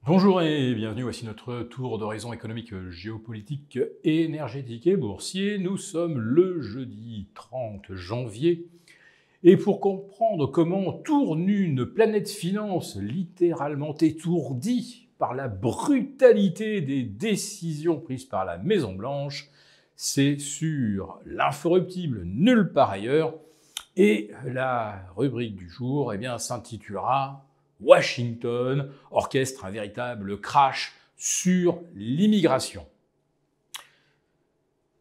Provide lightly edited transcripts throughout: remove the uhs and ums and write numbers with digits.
Bonjour et bienvenue, voici notre tour d'horizon économique, géopolitique, énergétique et boursier. Nous sommes le jeudi 30 janvier et pour comprendre comment tourne une planète finance littéralement étourdie par la brutalité des décisions prises par la Maison-Blanche, c'est sur l'incorruptible nulle part ailleurs et la rubrique du jour s'intitulera Washington orchestre un véritable crash sur l'immigration.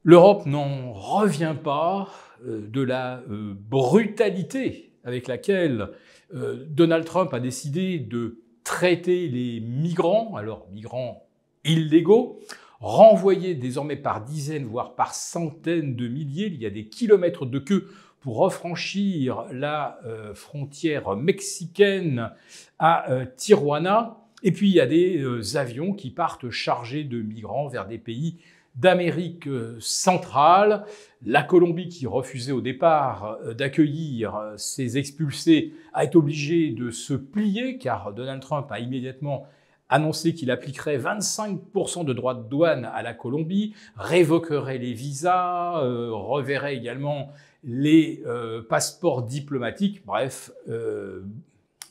L'Europe n'en revient pas de la brutalité avec laquelle Donald Trump a décidé de traiter les migrants, alors migrants illégaux, renvoyés désormais par dizaines, voire par centaines de milliers. Il y a des kilomètres de queue pour refranchir la frontière mexicaine à Tijuana. Et puis, il y a des avions qui partent chargés de migrants vers des pays d'Amérique centrale. La Colombie, qui refusait au départ d'accueillir ces expulsés, a été obligée de se plier, car Donald Trump a immédiatement annoncé qu'il appliquerait 25% de droits de douane à la Colombie, révoquerait les visas, reverrait également les passeports diplomatiques. Bref,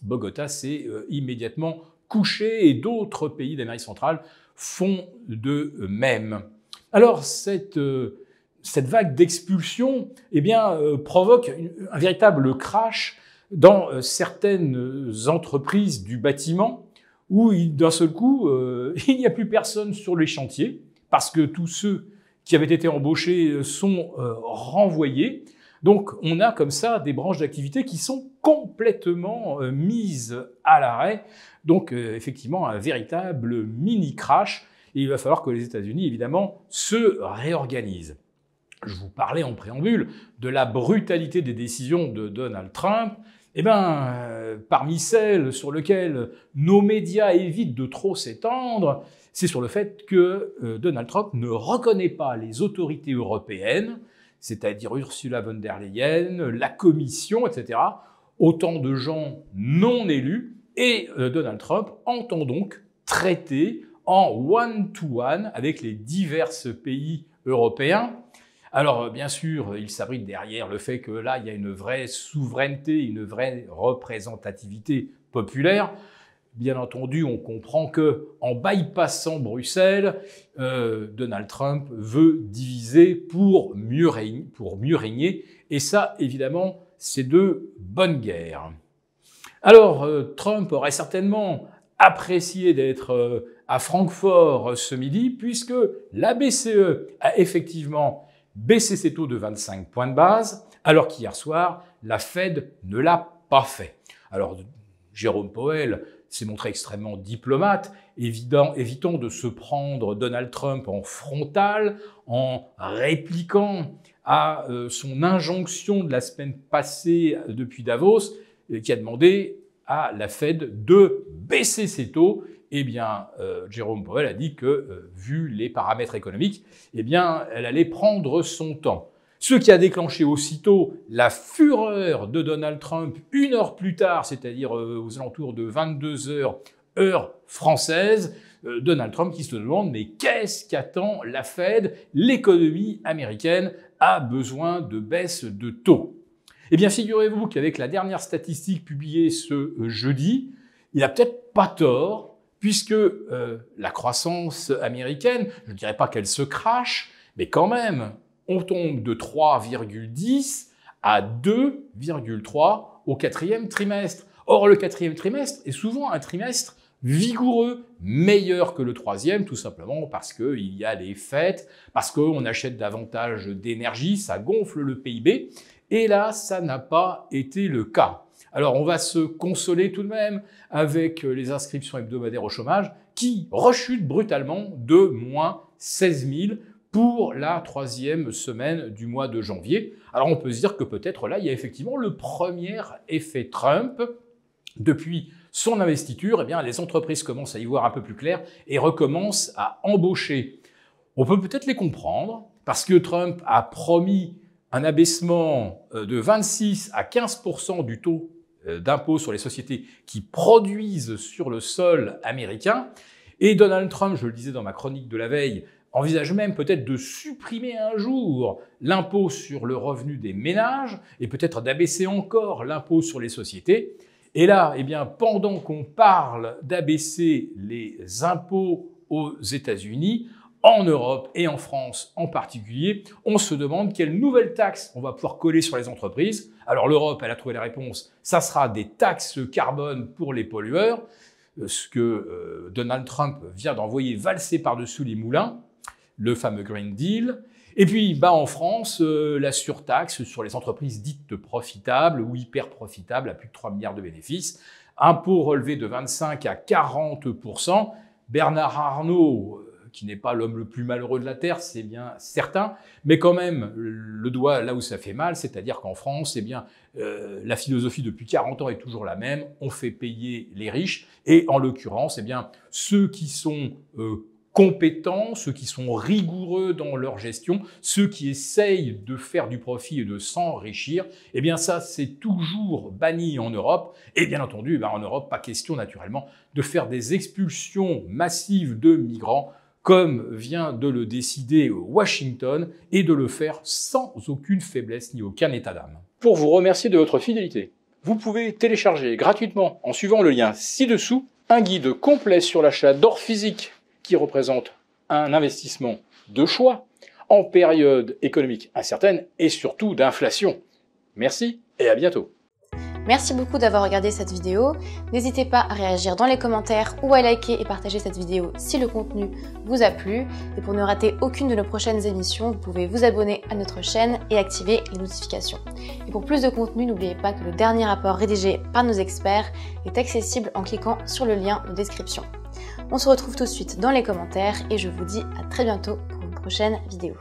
Bogota s'est immédiatement couché et d'autres pays d'Amérique centrale font de même. Alors, cette vague d'expulsion provoque un véritable crash dans certaines entreprises du bâtiment où d'un seul coup, il n'y a plus personne sur les chantiers parce que tous ceux qui avaient été embauchés sont renvoyés. Donc, on a comme ça des branches d'activité qui sont complètement mises à l'arrêt. Donc, effectivement, un véritable mini-crash. Et il va falloir que les États-Unis, évidemment, se réorganisent. Je vous parlais en préambule de la brutalité des décisions de Donald Trump. Parmi celles sur lesquelles nos médias évitent de trop s'étendre, c'est sur le fait que Donald Trump ne reconnaît pas les autorités européennes, c'est-à-dire Ursula von der Leyen, la Commission, etc., autant de gens non élus, et Donald Trump entend donc traiter en one-to-one avec les divers pays européens. Alors, bien sûr, il s'abrite derrière le fait que là, il y a une vraie souveraineté, une vraie représentativité populaire. Bien entendu, on comprend que, en bypassant Bruxelles, Donald Trump veut diviser pour mieux régner. Et ça, évidemment, c'est de bonne guerre. Alors, Trump aurait certainement apprécié d'être à Francfort ce midi, puisque la BCE a effectivement baissé ses taux de 25 points de base, alors qu'hier soir, la Fed ne l'a pas fait. Alors, Jérôme Powell s'est montré extrêmement diplomate, évitant de se prendre Donald Trump en frontal, en répliquant à son injonction de la semaine passée depuis Davos, qui a demandé à la Fed de baisser ses taux. Jérôme Powell a dit que, vu les paramètres économiques, elle allait prendre son temps. Ce qui a déclenché aussitôt la fureur de Donald Trump une heure plus tard, c'est-à-dire aux alentours de 22 heures, heure française. Donald Trump qui se demande « Mais qu'est-ce qu'attend la Fed ? L'économie américaine a besoin de baisse de taux. » Figurez-vous qu'avec la dernière statistique publiée ce jeudi, il n'a peut-être pas tort, puisque la croissance américaine, je ne dirais pas qu'elle se crache, mais quand même, on tombe de 3,10 à 2,3 au quatrième trimestre. Or, le quatrième trimestre est souvent un trimestre vigoureux, meilleur que le troisième, tout simplement parce qu'il y a les fêtes, parce qu'on achète davantage d'énergie, ça gonfle le PIB. Et là, ça n'a pas été le cas. Alors, on va se consoler tout de même avec les inscriptions hebdomadaires au chômage qui rechutent brutalement de moins 16 000 pour la troisième semaine du mois de janvier. Alors, on peut se dire que peut-être là, il y a effectivement le premier effet Trump. Depuis son investiture, les entreprises commencent à y voir un peu plus clair et recommencent à embaucher. On peut peut-être les comprendre parce que Trump a promis un abaissement de 26 à 15% du taux d'impôt sur les sociétés qui produisent sur le sol américain. Et Donald Trump, je le disais dans ma chronique de la veille, envisage même peut-être de supprimer un jour l'impôt sur le revenu des ménages et peut-être d'abaisser encore l'impôt sur les sociétés. Et là, eh bien, pendant qu'on parle d'abaisser les impôts aux États-Unis, en Europe et en France en particulier, on se demande quelle nouvelle taxe on va pouvoir coller sur les entreprises. Alors l'Europe, elle a trouvé la réponse, ça sera des taxes carbone pour les pollueurs, ce que Donald Trump vient d'envoyer valser par-dessus les moulins, le fameux Green Deal. Et puis en France, la surtaxe sur les entreprises dites profitables ou hyper profitables à plus de 3 milliards de bénéfices, impôt relevé de 25 à 40%. Bernard Arnault, qui n'est pas l'homme le plus malheureux de la Terre, c'est bien certain, mais quand même le doigt là où ça fait mal, c'est-à-dire qu'en France, eh bien, la philosophie depuis 40 ans est toujours la même, on fait payer les riches, et en l'occurrence, eh bien, ceux qui sont compétents, ceux qui sont rigoureux dans leur gestion, ceux qui essayent de faire du profit et de s'enrichir, eh bien ça c'est toujours banni en Europe. Et bien entendu, en Europe, pas question naturellement de faire des expulsions massives de migrants comme vient de le décider Washington, et de le faire sans aucune faiblesse ni aucun état d'âme. Pour vous remercier de votre fidélité, vous pouvez télécharger gratuitement, en suivant le lien ci-dessous, un guide complet sur l'achat d'or physique qui représente un investissement de choix en période économique incertaine et surtout d'inflation. Merci et à bientôt. Merci beaucoup d'avoir regardé cette vidéo. N'hésitez pas à réagir dans les commentaires ou à liker et partager cette vidéo si le contenu vous a plu. Et pour ne rater aucune de nos prochaines émissions, vous pouvez vous abonner à notre chaîne et activer les notifications. Et pour plus de contenu, n'oubliez pas que le dernier rapport rédigé par nos experts est accessible en cliquant sur le lien de description. On se retrouve tout de suite dans les commentaires et je vous dis à très bientôt pour une prochaine vidéo.